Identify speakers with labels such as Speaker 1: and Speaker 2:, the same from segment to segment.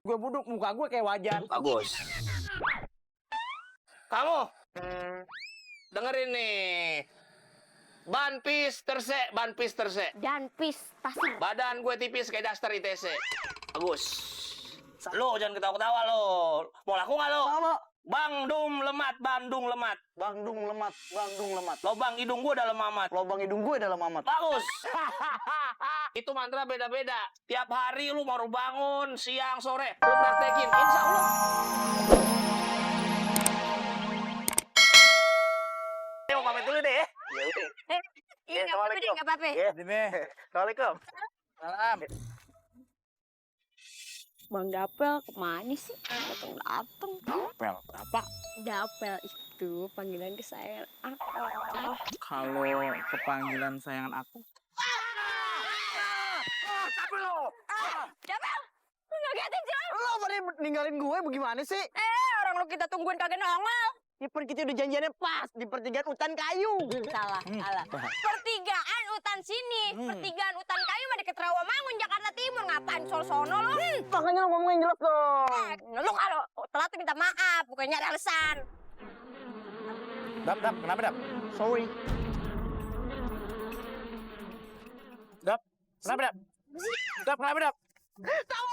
Speaker 1: gue buduk, muka gue kayak wajan.
Speaker 2: Bagus. Kamu dengerin nih. Ban pis terse.
Speaker 3: Dan pistasi.
Speaker 2: Badan gue tipis kayak daster ITC. Bagus. Lo jangan ketawa-ketawa lo. Mau laku nggak lo?
Speaker 1: Sama.
Speaker 2: Bandung lemat.
Speaker 1: Bandung lemat.
Speaker 2: Lobang hidung gue dalam amat.
Speaker 1: Lobang hidung gue dalam amat.
Speaker 2: Bagus. Itu mantra beda-beda. Tiap hari lu baru bangun, siang, sore. Lu praktekin. Insya Allah. Mau pamit dulu deh ya. Ya udah.
Speaker 3: Iya, nggak apa-apa deh, nggak apa-apa.
Speaker 2: Ya, Dime. Assalamualaikum. Salam.
Speaker 3: Bang Dapel kemana sih? Dateng.
Speaker 1: Pel, apa?
Speaker 3: Dapel itu panggilan kesayangan aku.
Speaker 1: Kalau kepanggilan sayangan aku.
Speaker 3: Dapel, lu ngagetin sih lu.
Speaker 1: Lo pada ninggalin gue bagaimana sih?
Speaker 3: Orang lu kita tungguin kagak nongol.
Speaker 1: Ya kita udah janjiannya pas di pertigaan hutan kayu.
Speaker 3: Salah. Pertigaan hutan sini. Pertigaan hutan kayu mah deket Rawamangun, Jakarta Timur. Ngapain sono lo?
Speaker 1: Makanya lo ngomongin jelas dong.
Speaker 3: Lu kalau telat tuh minta maaf, bukannya nyari alasan.
Speaker 1: Dap, kenapa Dap? Sorry. Dap, kenapa Dap? Dap, kenapa Dap? Tahu.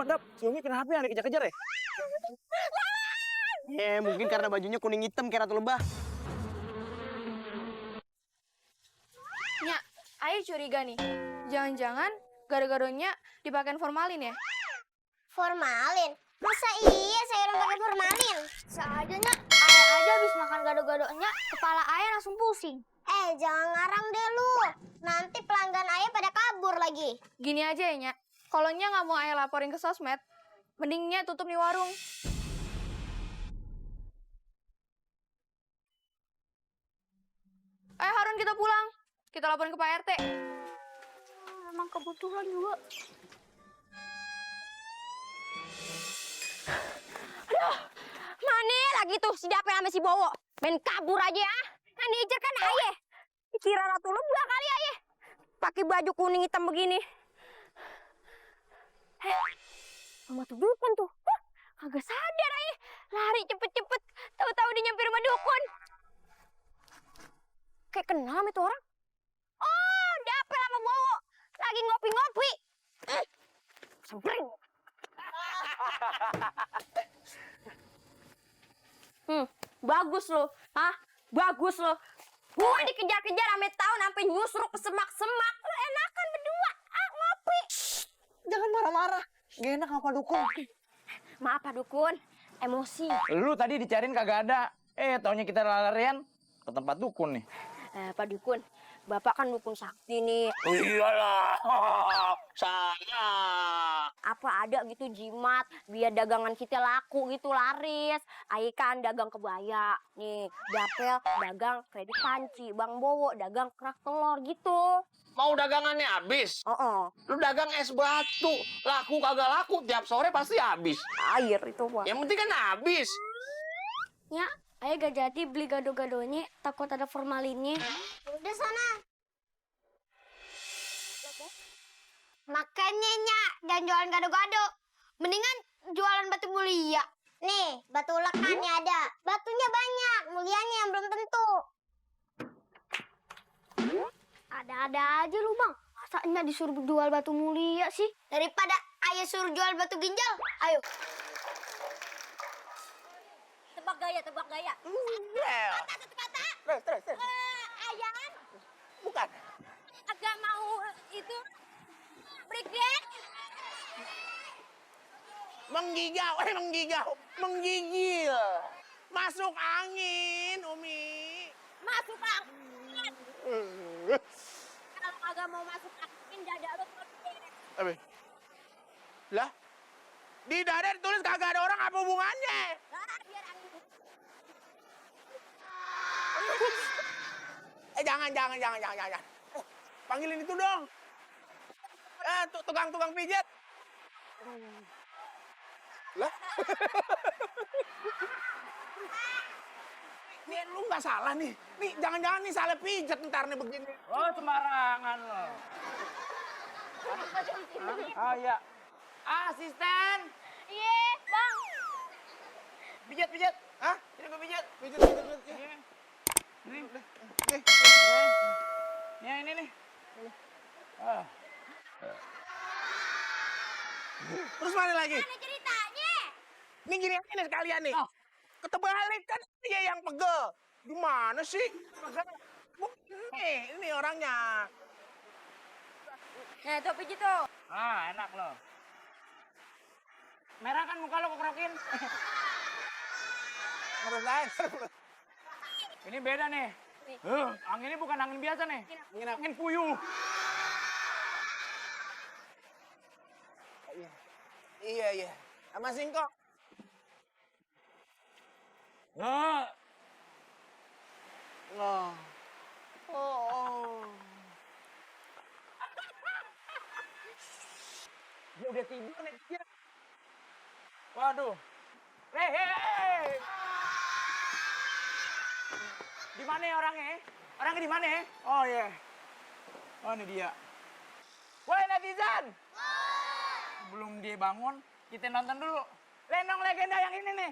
Speaker 1: Dap, Xiaomi kenapa ya dikejar-kejar ya? Mungkin karena bajunya kuning hitam kayak Ratu Lebah.
Speaker 4: Nya, Ayo curiga nih. Jangan-jangan gado-gadonya dipakein formalin ya?
Speaker 5: Formalin? Masa iya sayuran pakai formalin? Seadanya, ayah aja habis makan gado-gadonya, kepala ayah langsung pusing. Jangan ngarang deh lu. Nanti pelanggan ayah pada kabur lagi.
Speaker 4: Gini aja ya, Nya. Kalau Nya nggak mau ayah laporin ke sosmed, mending Nya tutup nih warung. Ayo Harun, kita pulang. Kita laporin ke Pak RT.
Speaker 5: Emang kebetulan juga.
Speaker 3: Aduh, mana lagi tuh si Dapel sama si Bowo? Main kabur aja ya. Yang diincer kan ayah. Kira Ratu Lebah kali ayah. Pakai baju kuning hitam begini. Rumah tuh dukun tuh. Kagak sadar ayah. Lari cepet-cepet. Tahu-tahu dia nyampe rumah dukun. Kayak kenal sama itu orang. Oh, Dapel sama Bowo. Lagi ngopi-ngopi. Samperin. Bagus lo. Hah? Bagus lo. Gue dikejar-kejar sampai tahun, sampai nyusruk ke semak-semak. Lo enakan berdua. Ngopi.
Speaker 1: Jangan marah-marah. Gak enak apa dukun.
Speaker 3: Maaf Pak Dukun. Emosi.
Speaker 1: Lu tadi dicariin kagak ada. Taunya kita larian ke tempat dukun nih.
Speaker 3: Pak Dukun, Bapak kan dukun sakti nih.
Speaker 2: Oh, iyalah. Saya.
Speaker 3: Apa ada gitu jimat biar dagangan kita laku gitu laris. Ayo kan dagang kebaya. Nih, Dapel dagang kredit panci, Bang Bowo dagang kerak telur gitu.
Speaker 2: Mau dagangannya habis? Lu dagang es batu. Laku kagak laku, tiap sore pasti habis.
Speaker 3: Air itu, Pak.
Speaker 2: Yang penting kan habis.
Speaker 5: Ya, ayah gak jadi beli gado-gadonya, takut ada formalinnya. Udah sana. Makanya, Nya, jangan jualan gado-gado. Mendingan jualan batu mulia. Nih, batu lekannya ada. Batunya banyak, mulianya yang belum tentu. Ada-ada aja lu, Bang. Masa Nya disuruh jual batu mulia sih? Daripada ayah suruh jual batu ginjal. Ayo.
Speaker 3: Tebak gaya.
Speaker 2: Terus.
Speaker 3: Ayaan
Speaker 2: Bukan.
Speaker 3: agak mau itu break dance.
Speaker 2: Menggigil. Masuk angin, Umi.
Speaker 3: Masuk angin. Kalau kagak mau masuk angin, dada lu
Speaker 2: Apa? Lah? Di dada tulis kagak ada orang, apa hubungannya?
Speaker 3: biar angin.
Speaker 2: Jangan. Panggilin itu dong. Tukang pijat. Lah. Nih lu nggak salah nih. Nih jangan-jangan nih salah pijat ntar nih begini.
Speaker 1: Oh, sembarangan lo. Ah, iya. Asisten.
Speaker 3: Iya, Bang.
Speaker 1: Pijat, pijat.
Speaker 2: Hah?
Speaker 1: Ini gue pijat.
Speaker 2: Pijat.
Speaker 1: Ini.
Speaker 2: Nih.
Speaker 1: Yang ini nih. Ah.
Speaker 2: Terus mana lagi?
Speaker 3: Ada ceritanya.
Speaker 2: Nih gini ini sekalian nih.
Speaker 1: Oh.
Speaker 2: Ketebalik kan dia yang pegel. Gimana sih? Nih, ini orangnya.
Speaker 3: Nah, tuh pijit tuh.
Speaker 1: Ah, enak lo. Merah kan muka lo kekrokin.
Speaker 2: Harus lain.
Speaker 1: Ini beda nih. Anginnya bukan angin biasa nih. Angin puyuh.
Speaker 2: Iya. Sama singkong.
Speaker 1: Nah,
Speaker 2: Oh. Oh.
Speaker 1: dia udah tidur nih dia. Waduh. Hei. Di mana ya orangnya? Orangnya di mana? Oh iya. Oh ini dia. Woi netizen. Belum dia bangun, kita nonton dulu. Lenong legenda yang ini nih.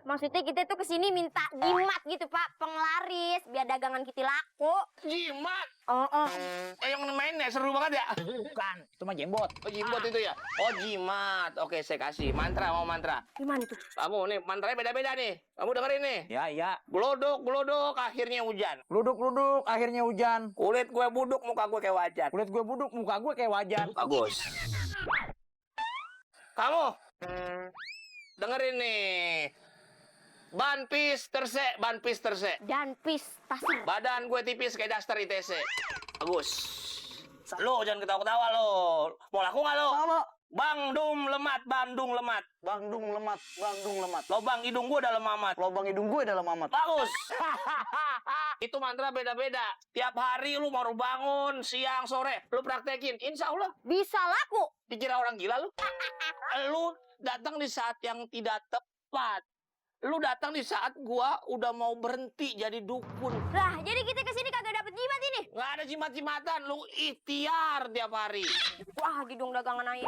Speaker 3: Maksudnya kita tuh kesini minta jimat gitu, Pak. Penglaris, biar dagangan kita laku.
Speaker 2: Jimat.
Speaker 3: Yang
Speaker 2: Yang mainnya seru banget ya?
Speaker 1: Bukan, itu mah jembot.
Speaker 2: Oh, jimat itu ya? Oh, jimat. Oke, saya kasih. Mantra, mau mantra.
Speaker 3: Gimana tuh?
Speaker 2: Kamu nih, mantranya beda-beda nih. Kamu dengerin nih.
Speaker 1: Ya.
Speaker 2: Glodok, akhirnya hujan.
Speaker 1: Kluduk, akhirnya hujan.
Speaker 2: Kulit gue buduk, muka gue kayak wajan.
Speaker 1: Kulit gue buduk, muka gue kayak wajan.
Speaker 2: Bagus. Kamu dengerin nih. Ban pis terse.
Speaker 3: Dan pistasi.
Speaker 2: Badan gue tipis kayak daster ITC. Bagus. Lo jangan ketawa-ketawa lo. Mau laku nggak lo?
Speaker 1: Halo.
Speaker 2: Bandung lemat.
Speaker 1: Bandung lemat.
Speaker 2: Lobang hidung gue dalam amat.
Speaker 1: Lobang hidung gue dalam amat.
Speaker 2: Bagus. Itu mantra beda-beda. Tiap hari lu baru bangun, siang, sore. Lu praktekin. Insya Allah.
Speaker 3: Bisa laku.
Speaker 2: Dikira orang gila lu. Lu datang di saat yang tidak tepat. Lu datang di saat gua udah mau berhenti jadi dukun.
Speaker 3: Lah, jadi kita kesini kagak dapet jimat ini.
Speaker 2: Nggak ada jimat-jimatan. Lu ikhtiar tiap hari.
Speaker 3: Wah, gidung dagangan aja.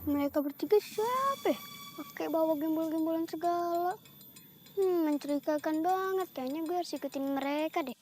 Speaker 5: Mereka bertiga siapa ya? Pakai bawa gimbal-gimbalan segala. Mencurigakan banget. Kayaknya gue harus ikutin mereka deh.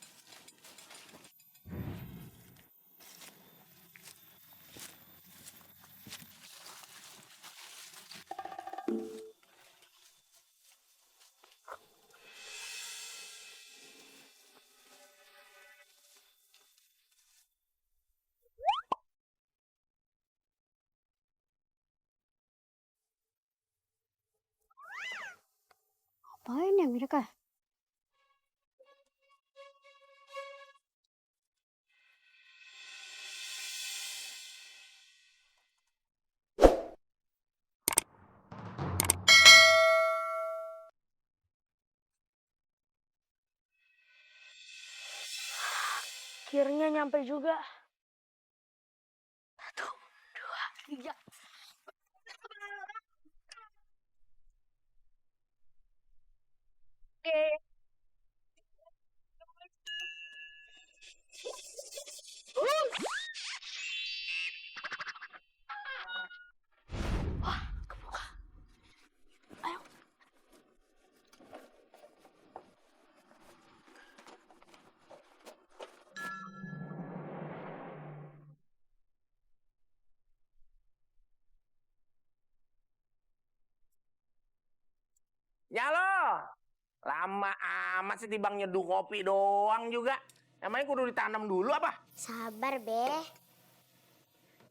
Speaker 5: Apain ya mereka?
Speaker 3: Akhirnya nyampe juga. 1, 2, 3. Oke. Wah, kebuka. Ayo.
Speaker 2: Ya lo. Lama amat sih tibang nyeduh kopi doang juga. Emangnya kudu ditanam dulu apa?
Speaker 5: Sabar, Beh.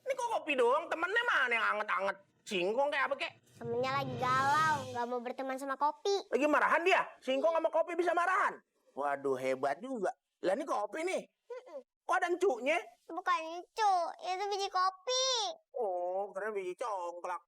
Speaker 2: Ini kok kopi doang? Temennya mana yang anget-anget? Singkong kayak apa kek?
Speaker 5: Temennya lagi galau, nggak mau berteman sama kopi.
Speaker 2: Lagi marahan dia? Singkong sama kopi bisa marahan? Waduh, hebat juga. Lah ini kopi nih. Kok ada encuknya?
Speaker 5: Bukan cu, itu biji kopi.
Speaker 2: Oh, karena biji congklak.